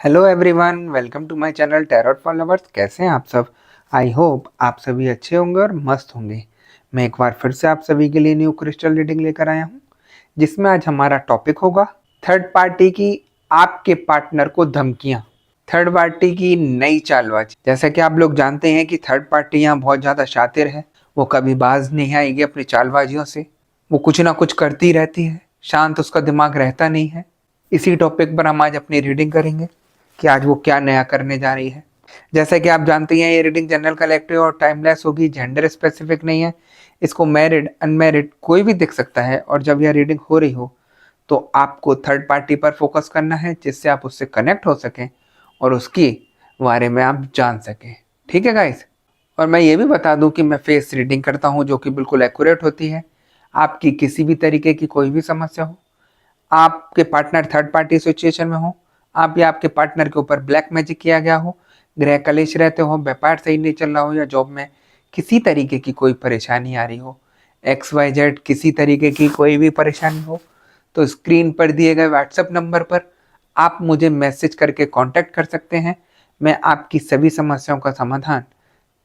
Hello everyone, welcome to my channel tarot for lovers. कैसे हैं आप सब? आई होप आप सभी अच्छे होंगे और मस्त होंगे। मैं एक बार फिर से आप सभी के लिए न्यू क्रिस्टल रीडिंग लेकर आया हूं, जिसमें आज हमारा टॉपिक होगा थर्ड पार्टी की आपके पार्टनर को धमकियां। थर्ड पार्टी की नई चालबाजी। जैसा कि आप लोग जानते हैं कि थर्ड पार्टी यहाँ बहुत ज़्यादा शातिर है। वो कभी बाज नहीं आएगी अपनी चालबाजियों से। वो कुछ ना कुछ करती रहती है, शांत उसका दिमाग रहता नहीं है। इसी टॉपिक पर हम आज अपनी रीडिंग करेंगे कि आज वो क्या नया करने जा रही है। जैसे कि आप जानते हैं, ये रीडिंग जनरल कलेक्टिव और टाइमलेस होगी, जेंडर स्पेसिफिक नहीं है। इसको मैरिड अनमैरिड कोई भी देख सकता है। और जब यह रीडिंग हो रही हो तो आपको थर्ड पार्टी पर फोकस करना है, जिससे आप उससे कनेक्ट हो सकें और उसकी बारे में आप जान सकें। ठीक है गाइस? और मैं ये भी बता दूं कि मैं फेस रीडिंग करता हूं, जो कि बिल्कुल एक्यूरेट होती है। आपकी किसी भी तरीके की कोई भी समस्या हो, आपके पार्टनर थर्ड पार्टी सिचुएशन में हो, आप या आपके पार्टनर के ऊपर ब्लैक मैजिक किया गया हो, ग्रह कलेश रहते हो, व्यापार सही नहीं चल रहा हो, या जॉब में किसी तरीके की कोई परेशानी आ रही हो, XYZ किसी तरीके की कोई भी परेशानी हो, तो स्क्रीन पर दिए गए व्हाट्सएप नंबर पर आप मुझे मैसेज करके कांटेक्ट कर सकते हैं। मैं आपकी सभी समस्याओं का समाधान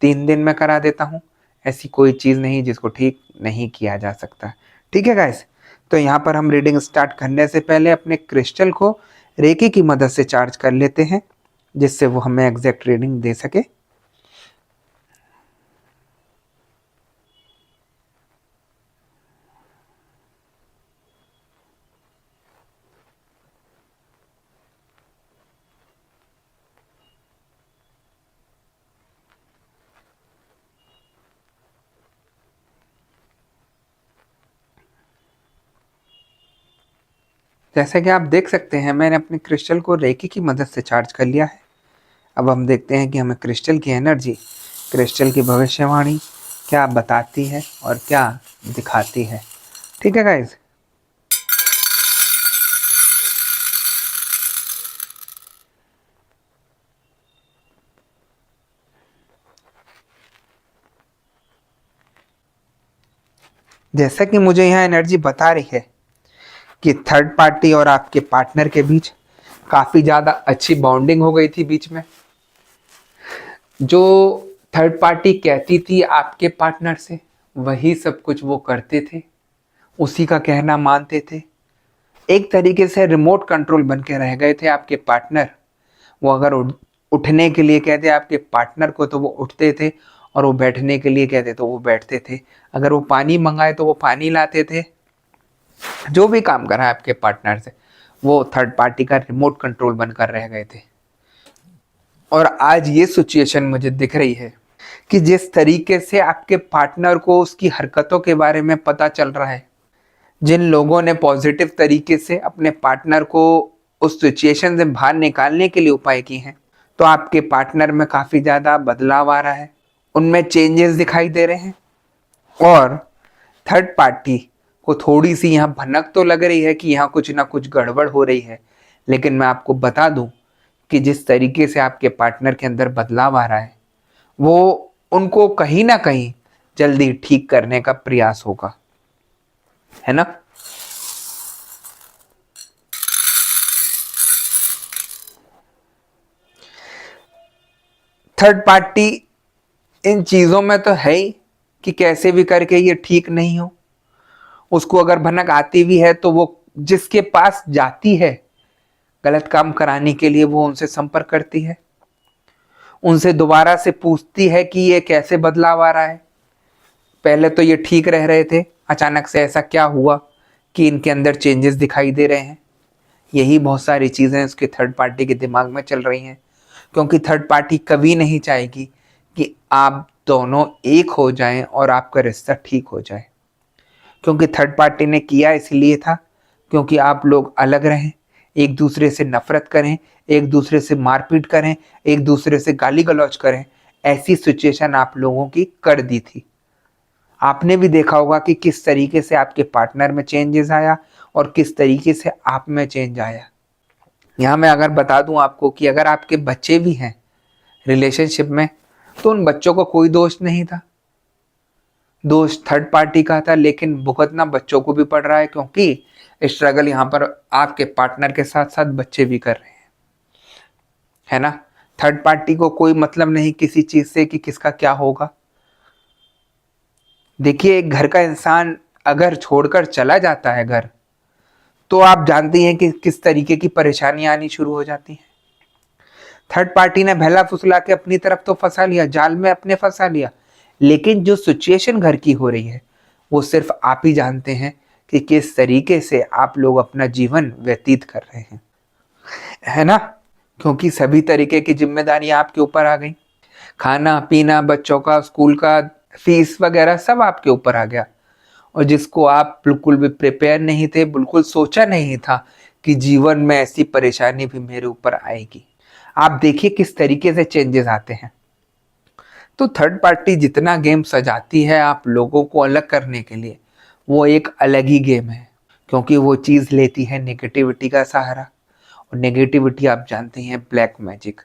3 दिन में करा देता हूँ। ऐसी कोई चीज़ नहीं जिसको ठीक नहीं किया जा सकता। ठीक है गाइस? तो यहाँ पर हम रीडिंग स्टार्ट करने से पहले अपने क्रिस्टल को रेकी की मदद से चार्ज कर लेते हैं, जिससे वो हमें एग्जैक्ट रीडिंग दे सके। जैसे कि आप देख सकते हैं, मैंने अपने क्रिस्टल को रेकी की मदद से चार्ज कर लिया है। अब हम देखते हैं कि हमें क्रिस्टल की एनर्जी, क्रिस्टल की भविष्यवाणी क्या बताती है और क्या दिखाती है। ठीक है गाइज? जैसा कि मुझे यहाँ एनर्जी बता रही है कि थर्ड पार्टी और आपके पार्टनर के बीच काफी ज्यादा अच्छी बॉन्डिंग हो गई थी बीच में। जो थर्ड पार्टी कहती थी आपके पार्टनर से, वही सब कुछ वो करते थे, उसी का कहना मानते थे। एक तरीके से रिमोट कंट्रोल बन के रह गए थे आपके पार्टनर। वो अगर उठने के लिए कहते आपके पार्टनर को तो वो उठते थे, और वो बैठने के लिए कहते तो वो बैठते थे। अगर वो पानी मंगाए तो वो पानी लाते थे। जो भी काम करा है आपके पार्टनर से, वो थर्ड पार्टी का रिमोट कंट्रोल बनकर रह गए थे। और आज ये सिचुएशन मुझे दिख रही है कि जिस तरीके से आपके पार्टनर को उसकी हरकतों के बारे में पता चल रहा है, जिन लोगों ने पॉजिटिव तरीके से अपने पार्टनर को उस सिचुएशन से बाहर निकालने के लिए उपाय किए हैं, तो आपके पार्टनर में काफ़ी ज़्यादा बदलाव आ रहा है, उनमें चेंजेस दिखाई दे रहे हैं। और थर्ड पार्टी को थोड़ी सी यहाँ भनक तो लग रही है कि यहाँ कुछ ना कुछ गड़बड़ हो रही है। लेकिन मैं आपको बता दूं कि जिस तरीके से आपके पार्टनर के अंदर बदलाव आ रहा है, वो उनको कहीं ना कहीं जल्दी ठीक करने का प्रयास होगा, है ना? थर्ड पार्टी इन चीजों में तो है ही कि कैसे भी करके ये ठीक नहीं हो। उसको अगर भनक आती भी है तो वो जिसके पास जाती है गलत काम कराने के लिए, वो उनसे संपर्क करती है, उनसे दोबारा से पूछती है कि ये कैसे बदलाव आ रहा है। पहले तो ये ठीक रह रहे थे, अचानक से ऐसा क्या हुआ कि इनके अंदर चेंजेस दिखाई दे रहे हैं। यही बहुत सारी चीज़ें उसके थर्ड पार्टी के दिमाग में चल रही हैं, क्योंकि थर्ड पार्टी कभी नहीं चाहेगी कि आप दोनों एक हो जाएं और आपका रिश्ता ठीक हो जाए। क्योंकि थर्ड पार्टी ने किया इसलिए था क्योंकि आप लोग अलग रहें, एक दूसरे से नफरत करें, एक दूसरे से मारपीट करें, एक दूसरे से गाली गलौज करें। ऐसी सिचुएशन आप लोगों की कर दी थी। आपने भी देखा होगा कि किस तरीके से आपके पार्टनर में चेंजेस आया और किस तरीके से आप में चेंज आया। यहाँ मैं अगर बता दूं आपको कि अगर आपके बच्चे भी हैं रिलेशनशिप में, तो उन बच्चों को कोई दोष नहीं था, दोष थर्ड पार्टी का था। लेकिन भुगतना बच्चों को भी पड़ रहा है, क्योंकि स्ट्रगल यहाँ पर आपके पार्टनर के साथ साथ बच्चे भी कर रहे हैं। है ना। थर्ड पार्टी को कोई मतलब नहीं किसी चीज से कि किसका क्या होगा। देखिए, एक घर का इंसान अगर छोड़कर चला जाता है घर, तो आप जानती हैं कि किस तरीके की परेशानियां आनी शुरू हो जाती हैं। थर्ड पार्टी ने बहला फुसला के अपनी तरफ तो फंसा लिया, जाल में अपने फंसा लिया, लेकिन जो सिचुएशन घर की हो रही है वो सिर्फ आप ही जानते हैं कि किस तरीके से आप लोग अपना जीवन व्यतीत कर रहे हैं, है ना। क्योंकि सभी तरीके की जिम्मेदारियां आपके ऊपर आ गई। खाना पीना, बच्चों का स्कूल का फीस वगैरह सब आपके ऊपर आ गया। और जिसको आप बिल्कुल भी प्रिपेयर नहीं थे, बिल्कुल सोचा नहीं था कि जीवन में ऐसी परेशानी भी मेरे ऊपर आएगी। आप देखिए किस तरीके से चेंजेस आते हैं। तो थर्ड पार्टी जितना गेम सजाती है आप लोगों को अलग करने के लिए, वो एक अलग ही गेम है। क्योंकि वो चीज़ लेती है नेगेटिविटी का सहारा। और नेगेटिविटी आप जानते हैं ब्लैक मैजिक।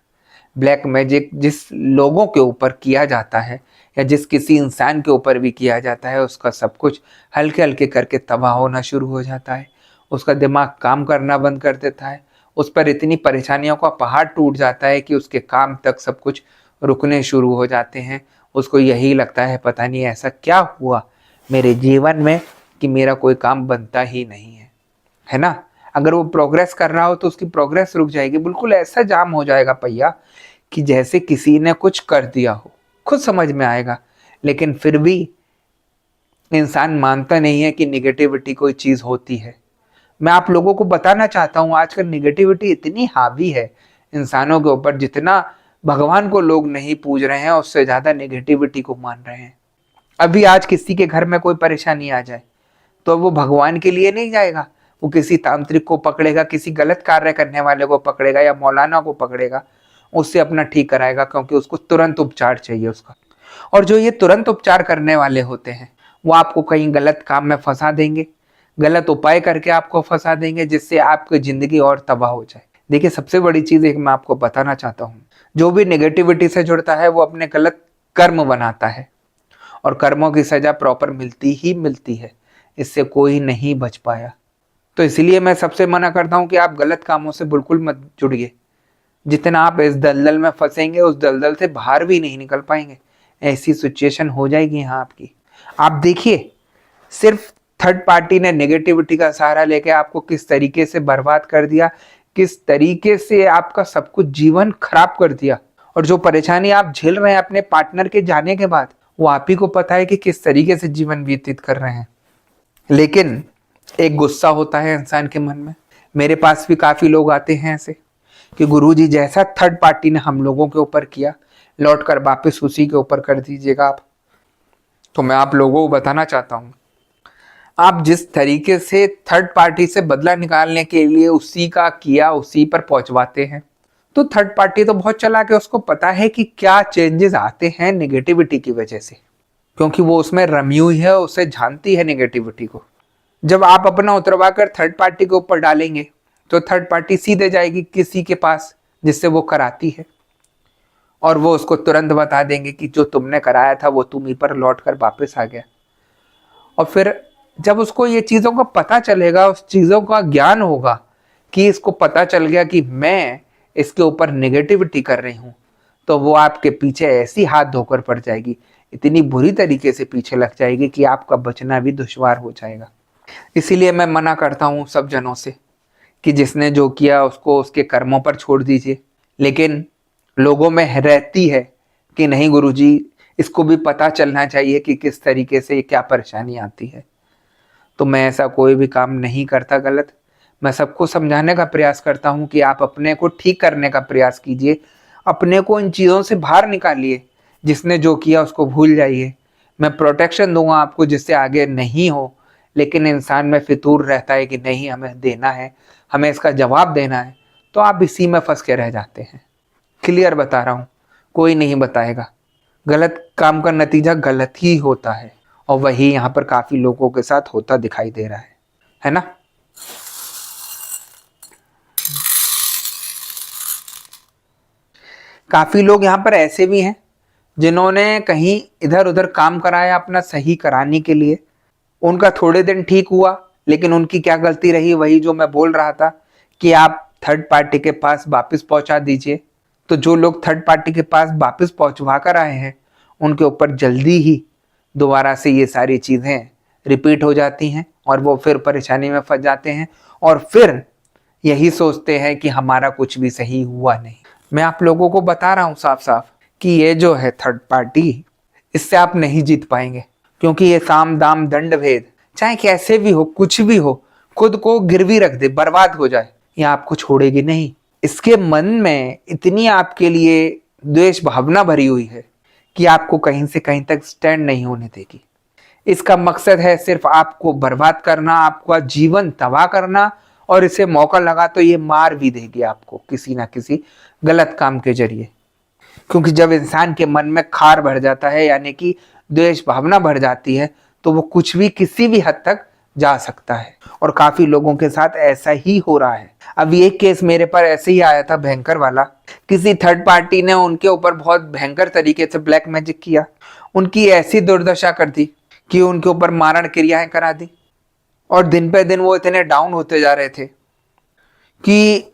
ब्लैक मैजिक जिस लोगों के ऊपर किया जाता है या जिस किसी इंसान के ऊपर भी किया जाता है, उसका सब कुछ हल्के हल्के करके तबाह होना शुरू हो जाता है। उसका दिमाग काम करना बंद कर देता है। उस पर इतनी परेशानियों का पहाड़ टूट जाता है कि उसके काम तक सब कुछ रुकने शुरू हो जाते हैं। उसको यही लगता है पता नहीं ऐसा क्या हुआ मेरे जीवन में कि मेरा कोई काम बनता ही नहीं है ना। अगर वो प्रोग्रेस कर रहा हो तो उसकी प्रोग्रेस रुक जाएगी, बिल्कुल ऐसा जाम हो जाएगा पहिया कि जैसे किसी ने कुछ कर दिया हो। खुद समझ में आएगा, लेकिन फिर भी इंसान मानता नहीं है कि निगेटिविटी कोई चीज होती है। मैं आप लोगों को बताना चाहता हूं, आजकल निगेटिविटी इतनी हावी है इंसानों के ऊपर, जितना भगवान को लोग नहीं पूज रहे हैं उससे ज्यादा नेगेटिविटी को मान रहे हैं। अभी आज किसी के घर में कोई परेशानी आ जाए तो वो भगवान के लिए नहीं जाएगा, वो किसी तांत्रिक को पकड़ेगा, किसी गलत कार्य करने वाले को पकड़ेगा या मौलाना को पकड़ेगा, उससे अपना ठीक कराएगा, क्योंकि उसको तुरंत उपचार चाहिए उसका। और जो ये तुरंत उपचार करने वाले होते हैं वो आपको कहीं गलत काम में फंसा देंगे, गलत उपाय करके आपको फंसा देंगे, जिससे आपकी जिंदगी और तबाह हो जाए। देखिए, सबसे बड़ी चीज एक मैं आपको बताना चाहता हूँ, जो भी नेगेटिविटी से जुड़ता है वो अपने गलत कर्म बनाता है, और कर्मों की सजा प्रॉपर मिलती ही मिलती है। इससे कोई नहीं बच पाया। तो इसलिए मैं सबसे मना करता हूं कि आप गलत कामों से बिल्कुल मत जुड़िए। जितना आप इस दलदल में फंसेंगे उस दलदल से बाहर भी नहीं निकल पाएंगे। ऐसी सिचुएशन हो जाएगी यहाँ आपकी। आप देखिए, सिर्फ थर्ड पार्टी ने नेगेटिविटी का सहारा लेके आपको किस तरीके से बर्बाद कर दिया, किस तरीके से आपका सब कुछ जीवन खराब कर दिया। और जो परेशानी आप झेल रहे हैं अपने पार्टनर के जाने के बाद, वो आप ही को पता है कि किस तरीके से जीवन व्यतीत कर रहे हैं। लेकिन एक गुस्सा होता है इंसान के मन में। मेरे पास भी काफी लोग आते हैं ऐसे कि गुरुजी जैसा थर्ड पार्टी ने हम लोगों के ऊपर किया, लौट कर वापस उसी के ऊपर कर दीजिएगा आप। तो मैं आप लोगों को बताना चाहता हूं, आप जिस तरीके से थर्ड पार्टी से बदला निकालने के लिए उसी का किया उसी पर पहुंचवाते हैं, तो थर्ड पार्टी तो बहुत चालाक है, उसको पता है कि क्या चेंजेस आते हैं नेगेटिविटी की वजह से, क्योंकि वो उसमें रमी हुई है, उसे जानती है नेगेटिविटी को। जब आप अपना उतरवा कर थर्ड पार्टी के ऊपर डालेंगे तो थर्ड पार्टी सीधे जाएगी किसी के पास जिससे वो कराती है, और वो उसको तुरंत बता देंगे कि जो तुमने कराया था वो तुम्हीं पर लौट कर वापस आ गया। और फिर जब उसको ये चीज़ों का पता चलेगा, उस चीज़ों का ज्ञान होगा कि इसको पता चल गया कि मैं इसके ऊपर नेगेटिविटी कर रही हूँ, तो वो आपके पीछे ऐसी हाथ धोकर पड़ जाएगी, इतनी बुरी तरीके से पीछे लग जाएगी कि आपका बचना भी दुश्वार हो जाएगा। इसीलिए मैं मना करता हूँ सब जनों से कि जिसने जो किया उसको उसके कर्मों पर छोड़ दीजिए। लेकिन लोगों में रहती है कि नहीं गुरुजी, इसको भी पता चलना चाहिए कि किस तरीके से क्या परेशानी आती है। तो मैं ऐसा कोई भी काम नहीं करता गलत। मैं सबको समझाने का प्रयास करता हूँ कि आप अपने को ठीक करने का प्रयास कीजिए, अपने को इन चीज़ों से बाहर निकालिए। जिसने जो किया उसको भूल जाइए। मैं प्रोटेक्शन दूंगा आपको जिससे आगे नहीं हो, लेकिन इंसान में फितूर रहता है कि नहीं हमें देना है, हमें इसका जवाब देना है, तो आप इसी में फंस के रह जाते हैं। क्लियर बता रहा हूँ, कोई नहीं बताएगा। गलत काम का नतीजा गलत ही होता है, और वही यहाँ पर काफी लोगों के साथ होता दिखाई दे रहा है ना। काफी लोग यहाँ पर ऐसे भी हैं जिन्होंने कहीं इधर उधर काम कराया अपना सही कराने के लिए। उनका थोड़े दिन ठीक हुआ, लेकिन उनकी क्या गलती रही, वही जो मैं बोल रहा था कि आप थर्ड पार्टी के पास वापस पहुंचा दीजिए। तो जो लोग थर्ड पार्टी के पास वापस पहुंचवा कर आए हैं उनके ऊपर जल्दी ही दोबारा से ये सारी चीज़ें रिपीट हो जाती हैं और वो फिर परेशानी में फंस जाते हैं और फिर यही सोचते हैं कि हमारा कुछ भी सही हुआ नहीं। मैं आप लोगों को बता रहा हूँ साफ साफ कि ये जो है थर्ड पार्टी, इससे आप नहीं जीत पाएंगे, क्योंकि ये साम दाम दंड भेद चाहे कैसे भी हो, कुछ भी हो, खुद को गिरवी रख दे, बर्बाद हो जाए, ये आपको छोड़ेगी नहीं। इसके मन में इतनी आपके लिए द्वेष भावना भरी हुई है कि आपको कहीं से कहीं तक स्टैंड नहीं होने देगी। इसका मकसद है सिर्फ आपको बर्बाद करना, आपका जीवन तबाह करना, और इसे मौका लगा तो ये मार भी देगी आपको किसी ना किसी गलत काम के जरिए। क्योंकि जब इंसान के मन में खार भर जाता है, यानी कि द्वेष भावना भर जाती है, तो वो कुछ भी किसी भी हद तक जा सकता है। और काफी लोगों के साथ ऐसा ही हो रहा है। अभी एक केस मेरे पर ऐसे ही आया था, भयंकर वाला। किसी थर्ड पार्टी ने उनके ऊपर बहुत भयंकर तरीके से ब्लैक मैजिक किया, उनकी ऐसी दुर्दशा कर दी कि उनके ऊपर मारण क्रियाएं करा दी, और दिन पे दिन वो इतने डाउन होते जा रहे थे कि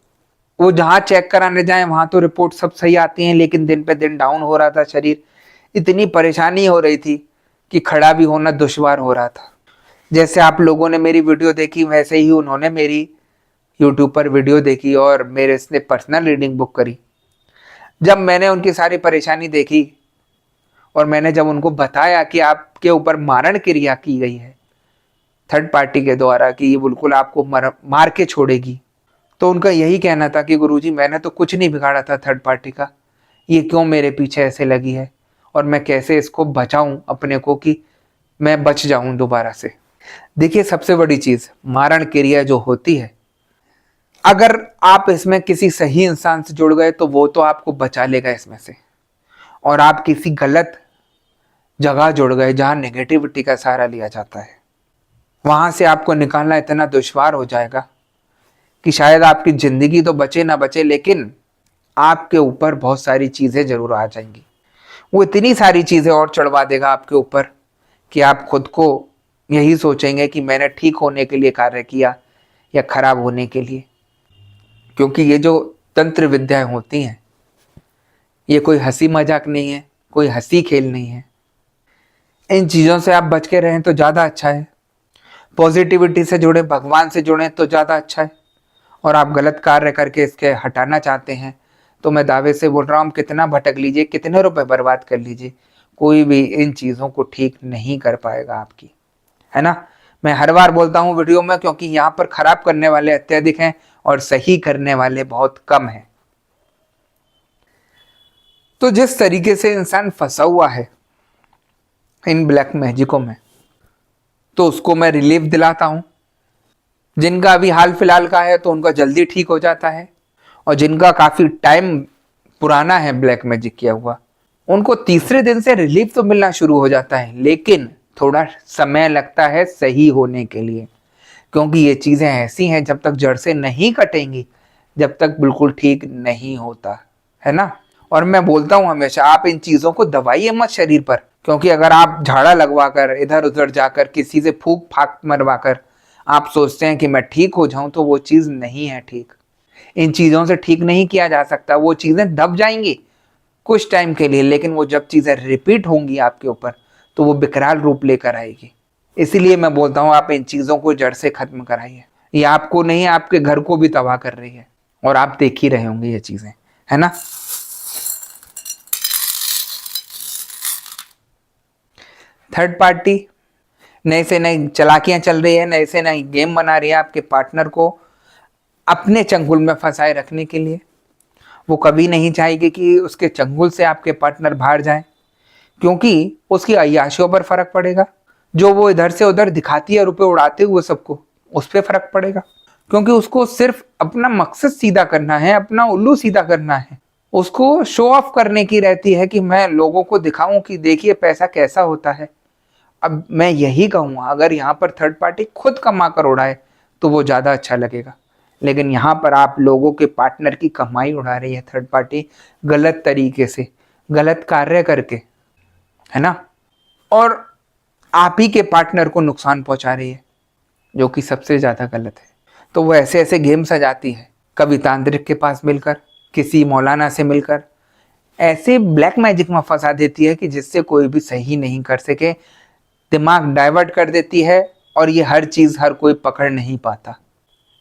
वो जहाँ चेक कराने जाए वहां तो रिपोर्ट सब सही आती हैं, लेकिन दिन पे दिन डाउन हो रहा था शरीर। इतनी परेशानी हो रही थी कि खड़ा भी होना दुश्वार हो रहा था। जैसे आप लोगों ने मेरी वीडियो देखी, वैसे ही उन्होंने मेरी यूट्यूब पर वीडियो देखी और मेरे से पर्सनल रीडिंग बुक करी। जब मैंने उनकी सारी परेशानी देखी और मैंने जब उनको बताया कि आपके ऊपर मारण क्रिया की गई है थर्ड पार्टी के द्वारा, कि ये बिल्कुल आपको मार के छोड़ेगी, तो उनका यही कहना था कि गुरुजी मैंने तो कुछ नहीं बिगाड़ा था थर्ड पार्टी का, ये क्यों मेरे पीछे ऐसे लगी है और मैं कैसे इसको बचाऊं अपने को कि मैं बच जाऊं दोबारा से। देखिए, सबसे बड़ी चीज मारण क्रिया जो होती है, अगर आप इसमें किसी सही इंसान से जुड़ गए तो वो तो आपको बचा लेगा इसमें से, और आप किसी गलत जगह जुड़ गए जहां नेगेटिविटी का सहारा लिया जाता है, वहां से आपको निकालना इतना दुश्वार हो जाएगा कि शायद आपकी जिंदगी तो बचे ना बचे, लेकिन आपके ऊपर बहुत सारी चीजें जरूर आ जाएंगी। वो इतनी सारी चीजें और चढ़वा देगा आपके ऊपर कि आप खुद को यही सोचेंगे कि मैंने ठीक होने के लिए कार्य किया या खराब होने के लिए। क्योंकि ये जो तंत्र विद्याएं होती हैं, ये कोई हंसी मजाक नहीं है, कोई हंसी खेल नहीं है। इन चीजों से आप बच के रहें तो ज्यादा अच्छा है। पॉजिटिविटी से जुड़े, भगवान से जुड़े तो ज्यादा अच्छा है। और आप गलत कार्य करके इसके हटाना चाहते हैं तो मैं दावे से बोल रहा हूँ, कितना भटक लीजिए, कितने रुपए बर्बाद कर लीजिए, कोई भी इन चीज़ों को ठीक नहीं कर पाएगा आपकी, है ना। मैं हर बार बोलता हूँ वीडियो में, क्योंकि यहाँ पर खराब करने वाले अत्यधिक हैं और सही करने वाले बहुत कम हैं। तो जिस तरीके से इंसान फंसा हुआ है इन ब्लैक मैजिकों में, तो उसको मैं रिलीफ दिलाता हूँ। जिनका अभी हाल फिलहाल का है तो उनका जल्दी ठीक हो जाता है, और जिनका काफी टाइम पुराना है ब्लैक मैजिक किया हुआ, उनको तीसरे दिन से रिलीफ तो मिलना शुरू हो जाता है, लेकिन थोड़ा समय लगता है सही होने के लिए। क्योंकि ये चीजें ऐसी हैं, जब तक जड़ से नहीं कटेंगी, जब तक बिल्कुल ठीक नहीं होता, है ना। और मैं बोलता हूं हमेशा, आप इन चीजों को दबाइए मत शरीर पर, क्योंकि अगर आप झाड़ा लगवाकर इधर उधर जाकर किसी से फूंक फाक मरवाकर आप सोचते हैं कि मैं ठीक हो जाऊं, तो वो चीज नहीं है ठीक। इन चीजों से ठीक नहीं किया जा सकता। वो चीजें दब जाएंगी कुछ टाइम के लिए, लेकिन वो जब चीजें रिपीट होंगी आपके ऊपर तो वो विकराल रूप लेकर आएगी। इसीलिए मैं बोलता हूं, आप इन चीजों को जड़ से खत्म कराइए। ये आपको नहीं, आपके घर को भी तबाह कर रही है, और आप देख ही रहे होंगे ये चीजें, है ना। थर्ड पार्टी नए से नई चालाकियां चल रही है, नए से नई गेम बना रही है आपके पार्टनर को अपने चंगुल में फंसाए रखने के लिए। वो कभी नहीं चाहेगी कि उसके चंगुल से आपके पार्टनर बाहर जाए, क्योंकि उसकी अय्याशियों पर फर्क पड़ेगा। जो वो इधर से उधर दिखाती है रुपए उड़ाते हुए सबको, उस पर फर्क पड़ेगा। क्योंकि उसको सिर्फ अपना मकसद सीधा करना है, अपना उल्लू सीधा करना है। उसको शो ऑफ करने की रहती है कि मैं लोगों को दिखाऊं कि देखिए पैसा कैसा होता है। अब मैं यही कहूँगा, अगर यहाँ पर थर्ड पार्टी खुद कमा कर उड़ाए तो वो ज़्यादा अच्छा लगेगा। लेकिन यहाँ पर आप लोगों के पार्टनर की कमाई उड़ा रही है थर्ड पार्टी, गलत तरीके से, गलत कार्य करके, है ना। और आप ही के पार्टनर को नुकसान पहुंचा रही है, जो कि सबसे ज़्यादा गलत है। तो वो ऐसे ऐसे गेम सजाती है, कभी तांत्रिक के पास मिलकर, किसी मौलाना से मिलकर ऐसे ब्लैक मैजिक में फंसा देती है कि जिससे कोई भी सही नहीं कर सके, दिमाग डाइवर्ट कर देती है और ये हर चीज हर कोई पकड़ नहीं पाता,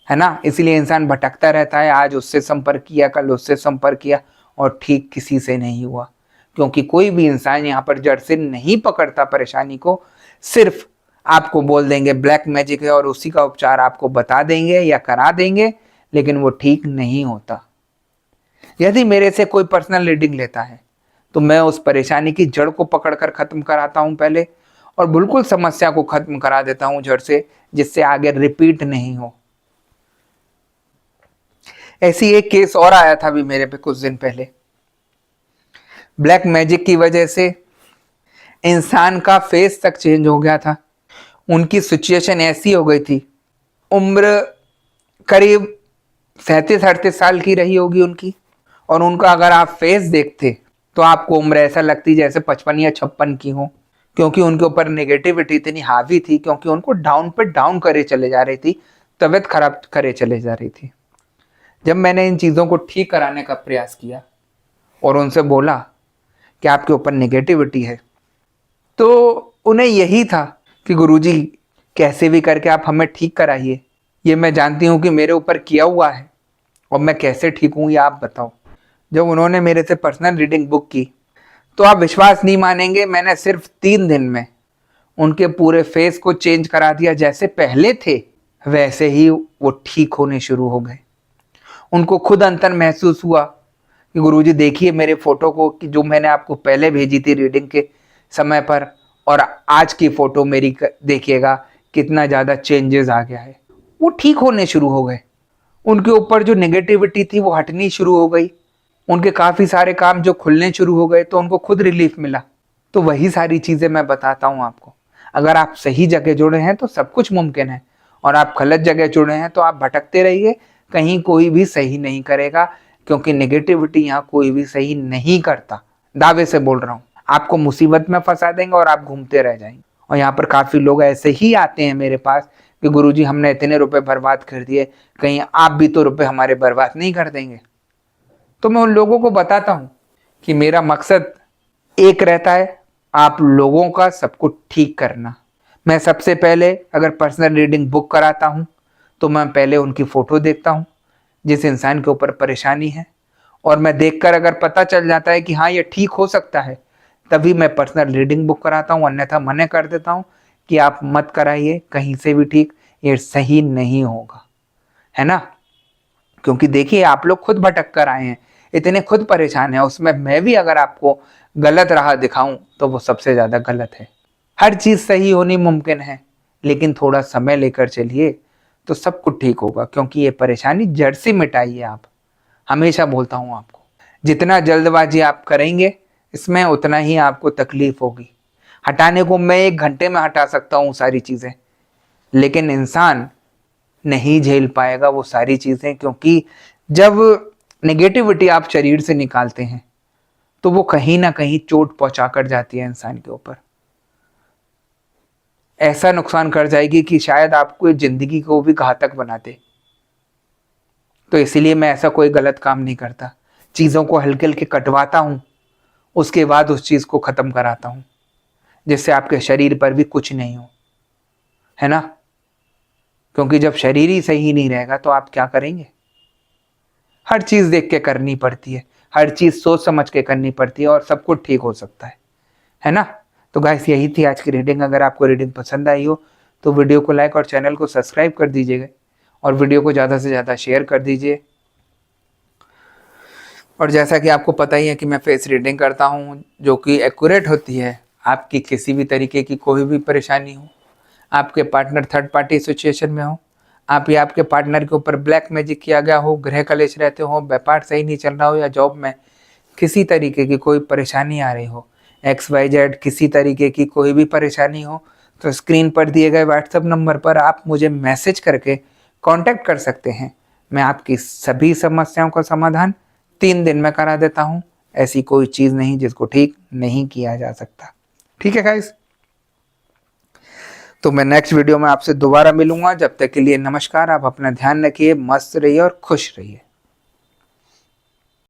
है ना। इसीलिए इंसान भटकता रहता है, आज उससे संपर्क किया, कल उससे संपर्क किया और ठीक किसी से नहीं हुआ, क्योंकि कोई भी इंसान यहाँ पर जड़ से नहीं पकड़ता परेशानी को। सिर्फ आपको बोल देंगे ब्लैक मैजिक है और उसी का उपचार आपको बता देंगे या करा देंगे, लेकिन वो ठीक नहीं होता। यदि मेरे से कोई पर्सनल रीडिंग लेता है तो मैं उस परेशानी की जड़ को पकड़कर खत्म कराता हूं पहले, और बिल्कुल समस्या को खत्म करा देता हूं जड़ से, जिससे आगे रिपीट नहीं हो। ऐसी एक केस और आया था अभी मेरे पे कुछ दिन पहले। ब्लैक मैजिक की वजह से इंसान का फेस तक चेंज हो गया था। उनकी सिचुएशन ऐसी हो गई थी, उम्र करीब 37-38 साल की रही होगी उनकी, और उनका अगर आप फेस देखते तो आपको उम्र ऐसा लगती जैसे 55 या 56 की हो, क्योंकि उनके ऊपर नेगेटिविटी इतनी हावी थी, क्योंकि उनको डाउन पे डाउन करे चले जा रही थी, तबीयत खराब करे चले जा रही थी। जब मैंने इन चीज़ों को ठीक कराने का प्रयास किया और उनसे बोला कि आपके ऊपर नेगेटिविटी है, तो उन्हें यही था कि गुरुजी कैसे भी करके आप हमें ठीक कराइए, ये मैं जानती हूँ कि मेरे ऊपर किया हुआ है और मैं कैसे ठीक हूँ ये आप बताओ। जब उन्होंने मेरे से पर्सनल रीडिंग बुक की तो आप विश्वास नहीं मानेंगे, मैंने सिर्फ 3 दिन में उनके पूरे फेस को चेंज करा दिया। जैसे पहले थे वैसे ही वो ठीक होने शुरू हो गए। उनको खुद अंतर महसूस हुआ कि गुरुजी देखिए मेरे फोटो को, कि जो मैंने आपको पहले भेजी थी रीडिंग के समय पर, और आज की फोटो मेरी देखिएगा कितना ज़्यादा चेंजेस आ गया है। वो ठीक होने शुरू हो गए, उनके ऊपर जो नेगेटिविटी थी वो हटनी शुरू हो गई, उनके काफ़ी सारे काम जो खुलने शुरू हो गए, तो उनको खुद रिलीफ मिला। तो वही सारी चीज़ें मैं बताता हूँ आपको। अगर आप सही जगह जुड़े हैं तो सब कुछ मुमकिन है, और आप गलत जगह जुड़े हैं तो आप भटकते रहिए, कहीं कोई भी सही नहीं करेगा, क्योंकि नेगेटिविटी यहाँ कोई भी सही नहीं करता। दावे से बोल रहा हूँ, आपको मुसीबत में फंसा देंगे और आप घूमते रह जाएंगे। और यहाँ पर काफ़ी लोग ऐसे ही आते हैं मेरे पास कि गुरुजी हमने इतने रुपए बर्बाद कर दिए, कहीं आप भी तो रुपए हमारे बर्बाद नहीं कर देंगे। तो मैं उन लोगों को बताता हूँ कि मेरा मकसद एक रहता है, आप लोगों का सब कुछ ठीक करना। मैं सबसे पहले अगर पर्सनल रीडिंग बुक कराता हूँ तो मैं पहले उनकी फ़ोटो देखता हूँ जिस इंसान के ऊपर परेशानी है, और मैं देखकर अगर पता चल जाता है कि हाँ ये ठीक हो सकता है, तभी मैं पर्सनल रीडिंग बुक कराता हूँ, अन्यथा मना कर देता हूँ कि आप मत कराइए कहीं से भी ठीक, ये सही नहीं होगा, है ना। क्योंकि देखिए आप लोग खुद भटक कर आए हैं, इतने खुद परेशान हैं, उसमें मैं भी अगर आपको गलत राह दिखाऊं तो वो सबसे ज़्यादा गलत है। हर चीज़ सही होनी मुमकिन है, लेकिन थोड़ा समय लेकर चलिए तो सब कुछ ठीक होगा, क्योंकि ये परेशानी जड़ से मिटाइए आप। हमेशा बोलता हूँ आपको, जितना जल्दबाजी आप करेंगे इसमें उतना ही आपको तकलीफ होगी। हटाने को मैं 1 घंटे में हटा सकता हूँ सारी चीज़ें, लेकिन इंसान नहीं झेल पाएगा वो सारी चीज़ें, क्योंकि जब नेगेटिविटी आप शरीर से निकालते हैं तो वो कहीं ना कहीं चोट पहुंचा कर जाती है इंसान के ऊपर, ऐसा नुकसान कर जाएगी कि शायद आपको जिंदगी को भी घातक बना दे। तो इसीलिए मैं ऐसा कोई गलत काम नहीं करता, चीज़ों को हल्के हल्के कटवाता हूँ, उसके बाद उस चीज़ को ख़त्म कराता हूँ, जिससे आपके शरीर पर भी कुछ नहीं हो, है ना। क्योंकि जब शरीर ही सही नहीं रहेगा तो आप क्या करेंगे। हर चीज़ देख के करनी पड़ती है, हर चीज़ सोच समझ के करनी पड़ती है, और सब कुछ ठीक हो सकता है ना। तो गाइस यही थी आज की रीडिंग। अगर आपको रीडिंग पसंद आई हो तो वीडियो को लाइक और चैनल को सब्सक्राइब कर दीजिएगा, और वीडियो को ज़्यादा से ज़्यादा शेयर कर दीजिए। और जैसा कि आपको पता ही है कि मैं फेस रीडिंग करता हूँ जो कि एक्यूरेट होती है। आपकी किसी भी तरीके की कोई भी परेशानी हो, आपके पार्टनर थर्ड पार्टी सिचुएशन में हो, आप या आपके पार्टनर के ऊपर ब्लैक मैजिक किया गया हो, गृह कलेश रहते हो, व्यापार सही नहीं चल रहा हो, या जॉब में किसी तरीके की कोई परेशानी आ रही हो, XYZ किसी तरीके की कोई भी परेशानी हो, तो स्क्रीन पर दिए गए व्हाट्सएप नंबर पर आप मुझे मैसेज करके कांटेक्ट कर सकते हैं। मैं आपकी सभी समस्याओं का समाधान 3 दिन में करा देता हूँ। ऐसी कोई चीज़ नहीं जिसको ठीक नहीं किया जा सकता। ठीक है गाइस, तो मैं नेक्स्ट वीडियो में आपसे दोबारा मिलूंगा। जब तक के लिए नमस्कार। आप अपना ध्यान रखिए, मस्त रहिए और खुश रहिए।